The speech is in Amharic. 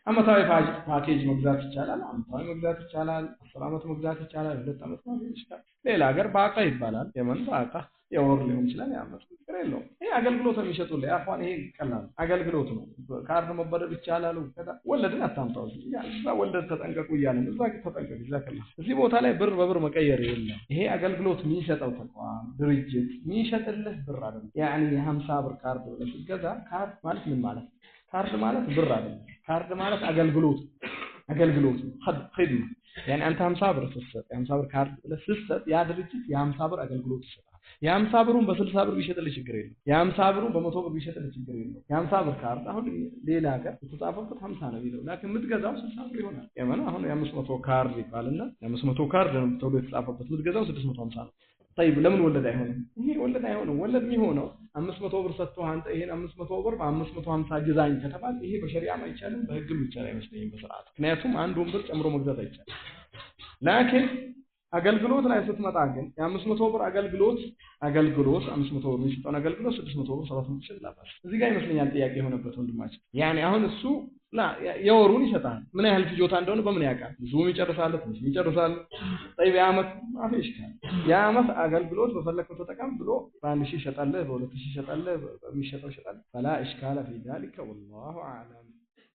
አመታዊ ፓኬጅ መግዛት ይቻላል። አመታዊ መግዛት ይቻላል። 10 አመት መግዛት ይቻላል። 2 አመት መግዛት ይቻላል። ሌላ ሀገር ባቃ ይባላል። የመን ባቃ የወር ሊሆን ይችላል። የአመት ችግር የለውም። ይሄ አገልግሎት የሚሸጡልህ አሁን ይሄ ቀላል አገልግሎት ነው። ካርድ መበደር ይቻላል። ከዛ ወለድን አታምጣው። እዛ ወለድ ተጠንቀቁ እያለን እዛ ተጠንቀቁ ይዛከላ እዚህ ቦታ ላይ ብር በብር መቀየር የለም። ይሄ አገልግሎት የሚሰጠው ተቋም ድርጅት የሚሸጥልህ ብር አይደለም። ያኒ የ50 ብር ካርድ ብለህ ስትገዛ ካርድ ማለት ምን ማለት ካርድ ማለት ብር አይደለም። ካርድ ማለት አገልግሎት خدمه يعني አንተ 50 ብር ስትሰጥ የ50 ብር ካርድ ብለህ ስትሰጥ ያ ድርጅት የ50 ብር አገልግሎት ይሰጣል። የ50 ብሩን በ60 ብር ቢሸጥልህ ችግር የለም። የ50 ብሩን በ100 ብር ቢሸጥልህ ችግር የለም። የ50 ብር ካርድ አሁን ሌላ ሀገር የተጻፈበት 50 ነው የሚለው ላኪን የምትገዛው 60 ብር ይሆናል። የመን አሁን የ500 ካርድ ይባልና የ500 ካርድ ነው ተብሎ የተጻፈበት የምትገዛው 650 ነው። طيب ለምን ወለድ አይሆንም? ይሄ ወለድ አይሆንም። ወለድ የሚሆነው 500 ብር ሰጥተው አንተ ይሄን 500 ብር በ550 ግዛኝ ከተባለ ይሄ በሸሪዓም አይቻልም፣ በህግም ይቻላል አይመስለኝም በስርዓት። ምክንያቱም አንዱን ብር ጨምሮ መግዛት አይቻልም። ላኪን አገልግሎት ላይ ስትመጣ ግን የ500 ብር አገልግሎት 500 ብር የሚሰጠውን አገልግሎት 600 ብር 700 ብር ይችላል። እዚህ ጋር ይመስለኛል ጥያቄ የሆነበት ወንድማችን። ያኔ አሁን እሱ የወሩን ይሰጣል። ምን ያህል ፍጆታ እንደሆነ በምን ያውቃል? ብዙም ይጨርሳል፣ ትንሽም ይጨርሳል። طيب የዓመት አፍሽ የዓመት አገልግሎት በፈለከው ተጠቀም ብሎ በ1000 ይሸጣል፣ በ2000 ይሸጣል፣ በሚሸጠው ይሸጣል። فلا اشكال في ذلك والله اعلم